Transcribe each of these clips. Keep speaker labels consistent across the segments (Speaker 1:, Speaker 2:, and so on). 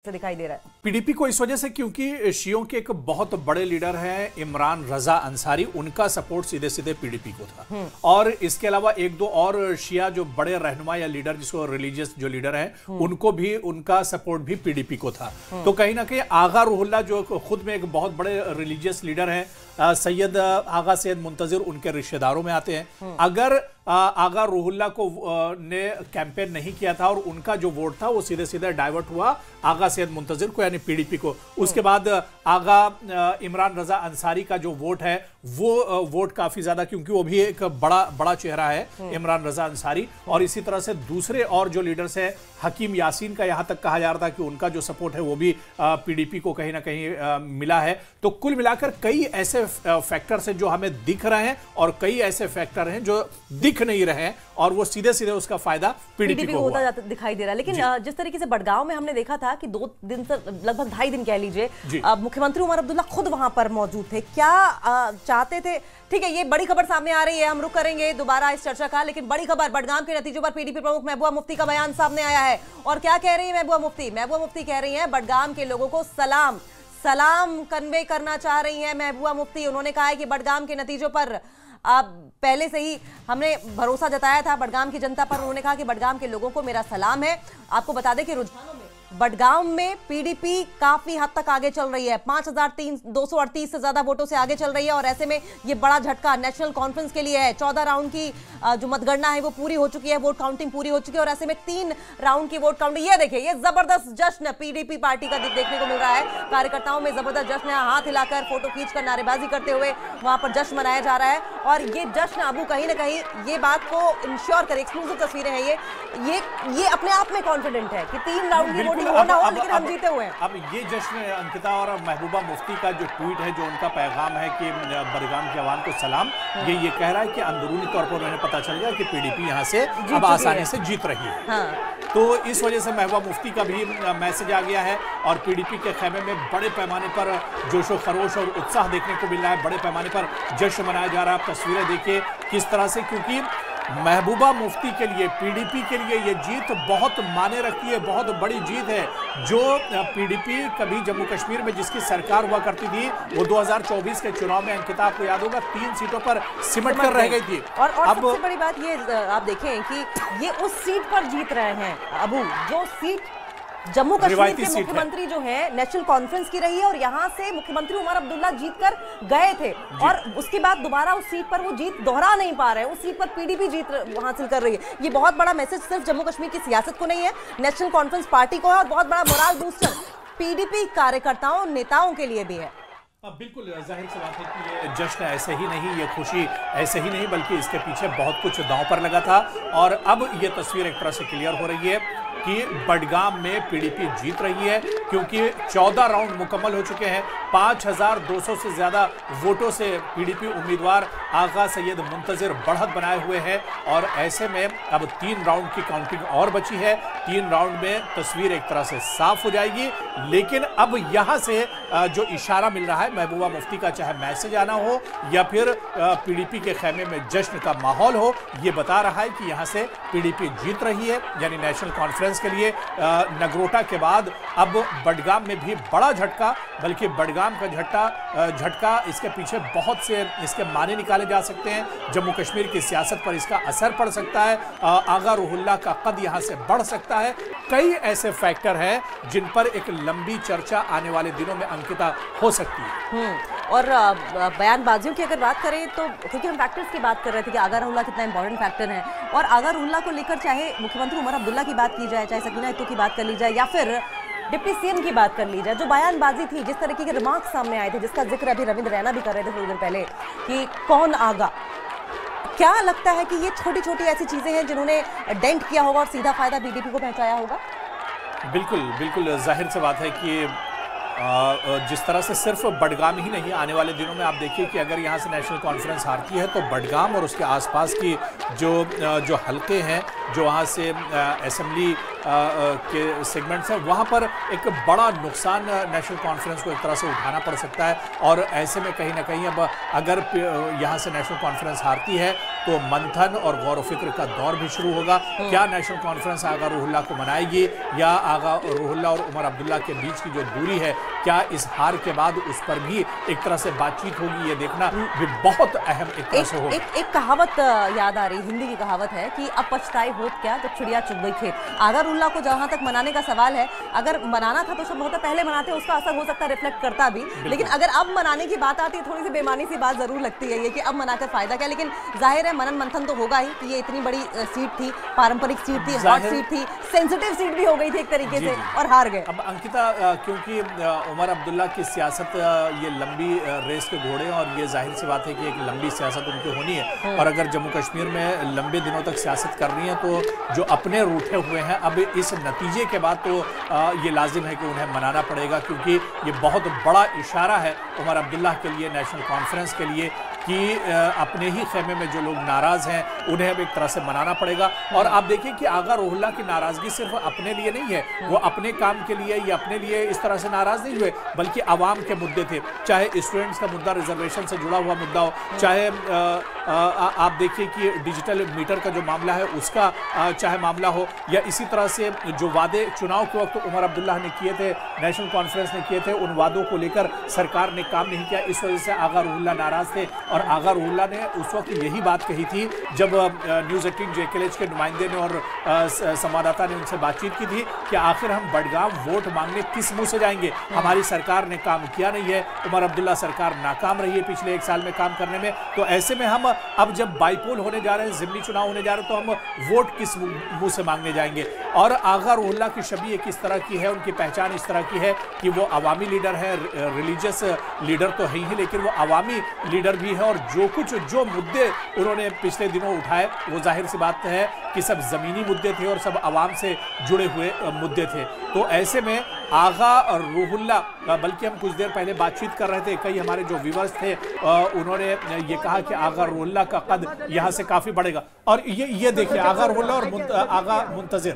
Speaker 1: से दिखाई दे रहा है
Speaker 2: पीडीपी को इस वजह से क्योंकि शियों के एक बहुत बड़े लीडर हैं इमरान रजा अंसारी, उनका सपोर्ट सीधे सीधे पीडीपी को था। और इसके अलावा एक दो और शिया जो बड़े रहनुमा या लीडर, जिसको रिलीजियस जो लीडर हैं, उनको भी उनका सपोर्ट भी पीडीपी को था। तो कहीं ना कहीं आगा रूहुल्लाह जो खुद में एक बहुत बड़े रिलीजियस लीडर हैं, सैयद आगा सैयद मुंतजिर उनके रिश्तेदारों में आते हैं। अगर आगा रूहुल्लाह को ने कैंपेन नहीं किया था और उनका जो वोट था वो सीधे सीधे डाइवर्ट हुआ आगा सैयद मुंतजिर को, यानी पीडीपी को। उसके बाद आगा इमरान रजा अंसारी का जो वोट है वो वोट काफी ज्यादा, क्योंकि वो भी एक बड़ा चेहरा है इमरान रजा अंसारी। और इसी तरह से दूसरे और जो लीडर्स हैं, हकीम यासीन का यहां तक कहा जा रहा था कि उनका जो सपोर्ट है वो भी पीडीपी को कहीं ना कहीं मिला है। तो कुल मिलाकर कई ऐसे फैक्टर्स हैं जो हमें दिख रहे हैं और कई ऐसे फैक्टर हैं जो दिख नहीं रहे हैं, और वो सीधे सीधे उसका फायदा पीडीपी को होता
Speaker 1: जाता दिखाई दे रहा है। लेकिन जिस तरीके से बड़गांव में हमने देखा था कि 2 दिन से लगभग 2.5 दिन कह लीजिए, मुख्यमंत्री उमर अब्दुल्ला खुद वहां पर मौजूद थे। क्या चाहते थे? ठीक है, ये बड़ी खबर सामने आ रही है, हम रुक करेंगे दोबारा इस चर्चा का। लेकिन बड़ी खबर, बड़गाम के नतीजों पर पीडीपी प्रमुख महबूबा मुफ्ती का बयान सामने आया है। और क्या कह रही है महबूबा मुफ्ती? महबूबा मुफ्ती कह रही है बड़गाम के लोगों को सलाम कन्वे करना चाह रही है महबूबा मुफ्ती। उन्होंने कहा है कि बड़गाम के नतीजों पर अब पहले से ही हमने भरोसा जताया था बड़गाम की जनता पर। उन्होंने कहा कि बड़गाम के लोगों को मेरा सलाम है। आपको बता दें कि रुझानों में बड़गाम में पीडीपी काफी हद तक आगे चल रही है, 5238 से ज्यादा वोटों से आगे चल रही है। और ऐसे में ये बड़ा झटका नेशनल कॉन्फ्रेंस के लिए है। 14 राउंड की जो मतगणना है वो पूरी हो चुकी है, वोट काउंटिंग पूरी हो चुकी है। और ऐसे में 3 राउंड की वोट काउंटिंग, ये देखिए, ये जबरदस्त जश्न पीडीपी पार्टी का देखने को मिल रहा है। कार्यकर्ताओं में जबरदस्त जश्न है, हाथ हिलाकर, फोटो खींचकर, नारेबाजी करते हुए वहां पर जश्न मनाया जा रहा है। और ये जश्न अबू कहीं ना कहीं ये बात को इंश्योर करे, एक्सक्लूसिव तस्वीरें हैं ये अपने आप में कॉन्फिडेंट है कि 3 राउंड की होना हो, लेकिन हम जीते हुए हैं।
Speaker 2: अब ये जश्न अंकिता और महबूबा मुफ्ती का जो ट्वीट है, जो उनका पैगाम है कि बड़गाम के अवाम को सलाम, ये कह रहा है कि अंदरूनी तौर पर उन्हें पता चल गया कि पीडीपी यहाँ से अब आसानी से जीत रही है।
Speaker 1: हाँ।
Speaker 2: तो इस वजह से महबूबा मुफ्ती का भी मैसेज आ गया है और पीडीपी के खेमे में बड़े पैमाने पर जोशो खरोश और उत्साह देखने को मिल रहा है। बड़े पैमाने पर जश्न मनाया जा रहा है। आप तस्वीरें देखिए किस तरह से, क्योंकि महबूबा मुफ्ती के लिए, पीडीपी के लिए ये जीत बहुत मायने रखती है, बहुत बड़ी जीत है। जो पीडीपी कभी जम्मू कश्मीर में जिसकी सरकार हुआ करती थी, वो 2024 के चुनाव में अंकिता आपको याद होगा 3 सीटों पर सिमट कर रह गई थी।
Speaker 1: और अब सबसे बड़ी बात ये आप देखें कि ये उस सीट पर जीत रहे हैं अबू, जो सीट जम्मू कश्मीर के मुख्यमंत्री जो है नेशनल कॉन्फ्रेंस की रही है। और यहां से मुख्यमंत्री उमर अब्दुल्ला जीतकर गए थे और उसके बाद दोबारा उस सीट पर वो जीत दोहरा नहीं पा रहे हैं। उस सीट पर पीडीपी जीत हासिल कर रही है। ये बहुत बड़ा मैसेज सिर्फ जम्मू कश्मीर की सियासत को नहीं है, नेशनल कॉन्फ्रेंस पार्टी को है, और बहुत बड़ा मोरल बूस्टर पीडीपी कार्यकर्ताओं, नेताओं के लिए भी है।
Speaker 2: बिल्कुल जाहिर सी बात है कि ये जश्न ऐसे ही नहीं, ये खुशी ऐसे ही नहीं, बल्कि इसके पीछे बहुत कुछ दांव पर लगा था। और अब ये तस्वीर एक तरह से क्लियर हो रही है कि बड़गाम में पीडीपी जीत रही है, क्योंकि 14 राउंड मुकम्मल हो चुके हैं। 5200 से ज्यादा वोटों से पीडीपी उम्मीदवार आगा सैयद मुंतजिर बढ़त बनाए हुए हैं। और ऐसे में अब 3 राउंड की काउंटिंग और बची है। 3 राउंड में तस्वीर एक तरह से साफ हो जाएगी। लेकिन अब यहां से जो इशारा मिल रहा है महबूबा मुफ्ती का, चाहे मैसेज आना हो या फिर पीडीपी के खेमे में जश्न का माहौल हो, ये बता रहा है कि यहां से पीडीपी जीत रही है। यानी नेशनल कॉन्फ्रेंस के लिए नगरोटा के बाद अब बड़गाम में भी बड़ा झटका, बल्कि बड़गाम का झटका इसके पीछे बहुत से इसके माने निकाले जा सकते हैं। जम्मू कश्मीर की सियासत पर इसका असर पड़ सकता है। आगा रूहुल्लाह का कद यहां से बढ़ सकता है। कई ऐसे फैक्टर हैं जिन पर एक लंबी चर्चा आने वाले दिनों में अंकिता हो सकती है।
Speaker 1: और बयानबाजियों की अगर बात करें तो, क्योंकि हम फैक्टर्स की बात कर रहे थे कि आगा रूहुल्लाह कितना इंपॉर्टेंट फैक्टर है, और आगा रूहुल्लाह को लेकर चाहे मुख्यमंत्री उमर अब्दुल्ला की बात की जाए, चाहे सकीना इत्तू की बात कर ली जाए, या फिर डिप्टी सीएम की बात कर ली जाए, जो बयानबाजी थी, जिस तरीके के रिमार्क्स सामने आए थे, जिसका जिक्र अभी रविंद्र रैना भी कर रहे थे थोड़ी देर पहले कि कौन आगा, क्या लगता है कि ये छोटी छोटी ऐसी चीजें हैं जिन्होंने डेंट किया होगा और सीधा फायदा बीडीपी को पहुंचाया होगा?
Speaker 2: बिल्कुल जाहिर सी बात है कि जिस तरह से सिर्फ बड़गाम ही नहीं, आने वाले दिनों में आप देखिए कि अगर यहाँ से नेशनल कॉन्फ्रेंस हारती है तो बड़गाम और उसके आसपास की जो हलके हैं, जो वहाँ से असेंबली के सेगमेंट्स हैं वहां पर एक बड़ा नुकसान नेशनल कॉन्फ्रेंस को एक तरह से उठाना पड़ सकता है। और ऐसे में कहीं ना कहीं अब अगर यहाँ से नेशनल कॉन्फ्रेंस हारती है तो मंथन और गौर फिक्र का दौर भी शुरू होगा। क्या नेशनल कॉन्फ्रेंस आगा रूहुल्लाह को मनाएगी या आगा रूहुल्लाह और उमर अब्दुल्ला के बीच की जो दूरी है क्या इस हार के बाद उस पर भी एक तरह से बातचीत होगी, ये देखना भी बहुत अहम एक तरह से होगा।
Speaker 1: एक कहावत याद आ रही, हिंदी की कहावत है कि अब पछताए होत क्या जब चिड़िया चुग गई खेत। आगा रूहुल्लाह को जहां तक मनाने का सवाल है, अगर मनाना था तो सब बहुत पहले मनाते, उसका असर हो सकता है रिफ्लेक्ट करता भी, लेकिन अगर अब मनाने की बात आती है थोड़ी सी बेमानी सी बात जरूर लगती है ये कि अब मनाकर फायदा क्या। लेकिन जाहिर है मनन मंथन तो होगा ही कि ये इतनी बड़ी सीट थी, पारंपरिक सीट थी, हॉट सीट थी, सेंसिटिव सीट भी हो गई थी एक तरीके से और हार गए।
Speaker 2: अब अंकिता, क्योंकि उमर अब्दुल्ला की सियासत ये लंबी रेस के घोड़े हैं और ये जाहिर सी बात है कि एक लंबी सियासत उनकी होनी है और अगर जम्मू कश्मीर में लंबे दिनों तक सियासत कर रही है तो जो अपने रूठे हुए हैं अब इस नतीजे के बाद तो ये लाजिम है कि उन्हें मनाना पड़ेगा, क्योंकि ये बहुत बड़ा इशारा है उमर अब्दुल्ला के लिए, नेशनल कॉन्फ्रेंस के लिए कि अपने ही खेमे में जो लोग नाराज हैं उन्हें अब एक तरह से मनाना पड़ेगा। और आप देखिए कि आगा रूहुल्लाह की नाराजगी सिर्फ अपने लिए नहीं है, वो अपने काम के लिए या अपने लिए इस तरह से नाराज नहीं हुए बल्कि आवाम के मुद्दे थे, चाहे स्टूडेंट्स का मुद्दा, रिजर्वेशन से जुड़ा हुआ मुद्दा हो, चाहे आप देखिए कि डिजिटल मीटर का जो मामला है उसका चाहे मामला हो, या इसी तरह से जो वादे चुनाव के वक्त उमर अब्दुल्ला ने किए थे, नेशनल कॉन्फ्रेंस ने किए थे, उन वादों को लेकर सरकार ने काम नहीं किया, इस वजह से आगा रूहुल्लाह नाराज थे। और आगा रूहुल्लाह ने उस वक्त यही बात कही थी जब न्यूज़ 18 JKLH के नुमाइंदे ने और संवाददाता ने उनसे बातचीत की थी कि आखिर हम बडगाम वोट मांगने किस मुंह से जाएंगे, हमारी सरकार ने काम किया नहीं है, उमर अब्दुल्ला सरकार नाकाम रही है पिछले 1 साल में काम करने में, तो ऐसे में हम अब जब बाईपोल होने जा रहे हैं, ज़िमनी चुनाव होने जा रहे हैं, तो हम वोट किस मुंह से मांगने जाएंगे। और आगा रूहुल्लाह की छवि किस तरह की है, उनकी पहचान इस तरह की है कि वो अवामी लीडर है, रिलीजियस लीडर तो है ही लेकिन वो अवामी लीडर भी है और जो मुद्दे उन्होंने पिछले दिनों उठाए वो जाहिर सी बात है कि सब जमीनी मुद्दे थे और सब आवाम से जुड़े हुए मुद्दे थे। तो ऐसे में आगा रूहुल्लाह, बल्कि हम कुछ देर पहले बातचीत कर रहे थे, कई हमारे जो व्यूअर्स थे उन्होंने ये कहा कि आगा रूहुल्लाह का कद यहाँ से काफी बढ़ेगा। और ये देखिए आगा रूहुल्लाह और आगा मुंतजिर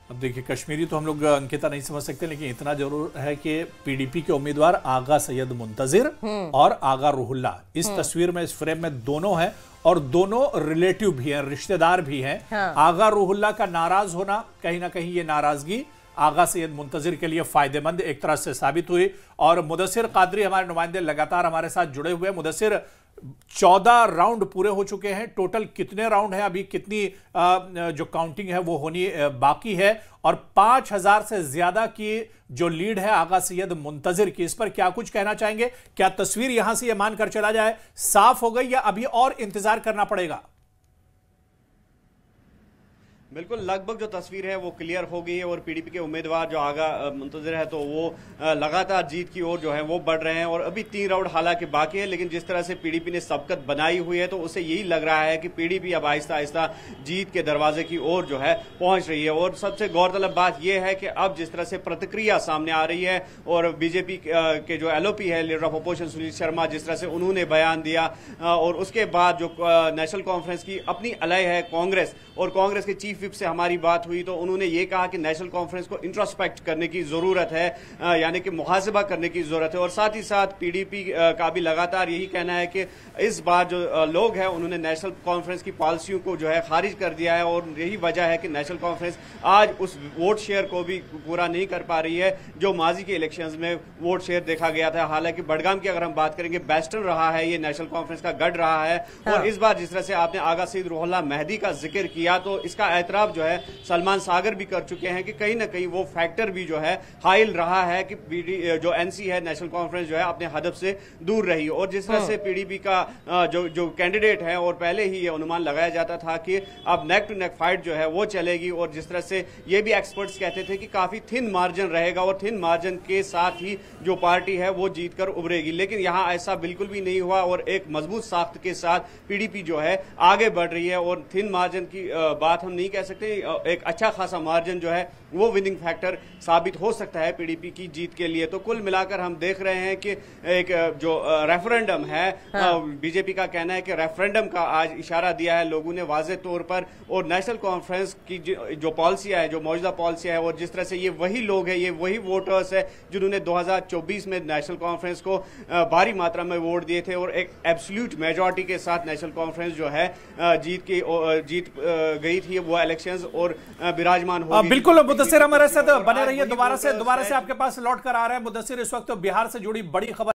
Speaker 2: अब देखिए कश्मीरी तो हम लोग अंकिता नहीं समझ सकते, लेकिन इतना जरूर है कि पीडीपी के उम्मीदवार आगा सैयद मुंतजिर और आगा रूहुल्लाह इस तस्वीर में, इस फ्रेम में दोनों हैं और दोनों रिलेटिव भी हैं, रिश्तेदार भी हैं। हाँ। आगा रूहुल्लाह का नाराज होना कहीं ना कहीं ये नाराजगी आगा सैयद मुंतजिर के लिए फायदेमंद एक तरह से साबित हुई। और मुदस्सिर कादरी हमारे नुमाइंदे लगातार हमारे साथ जुड़े हुए। मुदस्सिर, 14 राउंड पूरे हो चुके हैं, टोटल कितने राउंड हैं, अभी कितनी जो काउंटिंग है वो होनी बाकी है, और 5000 से ज्यादा की जो लीड है आगा सैयद मुंतजिर की, इस पर क्या कुछ कहना चाहेंगे? क्या तस्वीर यहां से ये मानकर चला जाए साफ हो गई या अभी और इंतजार करना पड़ेगा?
Speaker 3: बिल्कुल, लगभग जो तस्वीर है वो क्लियर हो गई है और पीडीपी के उम्मीदवार जो आगा मुंतजिर है तो वो लगातार जीत की ओर जो है वो बढ़ रहे हैं और अभी 3 राउंड हालांकि बाकी है, लेकिन जिस तरह से पीडीपी ने सबकत बनाई हुई है तो उसे यही लग रहा है कि पीडीपी अब आहिस्ता आहिस्ता जीत के दरवाजे की ओर जो है पहुंच रही है। और सबसे गौरतलब बात यह है कि अब जिस तरह से प्रतिक्रिया सामने आ रही है और बीजेपी के जो LOP है, leader of opposition Sunil Sharma, जिस तरह से उन्होंने बयान दिया और उसके बाद जो नेशनल कॉन्फ्रेंस की अपनी अलय है कांग्रेस और कांग्रेस के चीफ विप से हमारी बात हुई तो उन्होंने ये कहा कि नेशनल कॉन्फ्रेंस को इंट्रोस्पेक्ट करने की जरूरत है, यानी कि मुहासिबा करने की जरूरत है। और साथ ही साथ पीडीपी का भी लगातार यही कहना है कि इस बार जो लोग हैं उन्होंने नेशनल कॉन्फ्रेंस की पॉलिसियों को जो है खारिज कर दिया है और यही वजह है कि नेशनल कॉन्फ्रेंस आज उस वोट शेयर को भी पूरा नहीं कर पा रही है जो माजी के इलेक्शंस में वोट शेयर देखा गया था। हालांकि बडगाम की अगर हम बात करेंगे, बेस्टर्न रहा है, ये नेशनल कॉन्फ्रेंस का गढ़ रहा है। और इस बार जिस तरह से आपने आगा सैयद रूहुल्लाह मेहदी का जिक्र किया तो इसका एतराफ जो है सलमान सागर भी कर चुके हैं कि कहीं ना कहीं वो फैक्टर भी जो है हाइल रहा है कि जो एनसी है, नेशनल कॉन्फ्रेंस जो है अपने हदफ से दूर रही। और जिस तरह से पीडीपी का जो कैंडिडेट है, और पहले ही ये अनुमान लगाया जाता था कि अब नेक टू नेक फाइट जो है वो चलेगी, और जिस तरह से ये भी एक्सपर्ट्स कहते थे कि काफी थिन मार्जिन रहेगा और थिन मार्जिन के साथ ही जो पार्टी है वो जीतकर उभरेगी। लेकिन यहां ऐसा बिल्कुल भी नहीं हुआ और एक मजबूत साख्त के साथ पीडीपी जो है आगे बढ़ रही है। और थिन मार्जिन की बात हम नहीं कह सकते, एक अच्छा खासा मार्जिन जो है वो विनिंग फैक्टर साबित हो सकता है पीडीपी की जीत के लिए। तो कुल मिलाकर हम देख रहे हैं कि एक जो रेफरेंडम है, बीजेपी का कहना है कि रेफरेंडम का आज इशारा दिया है लोगों ने वाज़ेह तौर पर, और नेशनल कॉन्फ्रेंस की जो पॉलिसियां है, जो मौजूदा पॉलिसियां है, और जिस तरह से ये वही लोग हैं, ये वही वोटर्स है जिन्होंने 2024 में नेशनल कॉन्फ्रेंस को भारी मात्रा में वोट दिए थे, और एक एब्सोल्यूट मेजॉरिटी के साथ नेशनल कॉन्फ्रेंस जो है जीत गई थी वो इलेक्शंस और विराजमान हो गई।
Speaker 2: बिल्कुल मुद्दसिर हमारे साथ बने रहिए, दोबारा से आपके पास लौट कर आ रहे हैं मुद्दसिर। इस वक्त बिहार से जुड़ी बड़ी खबर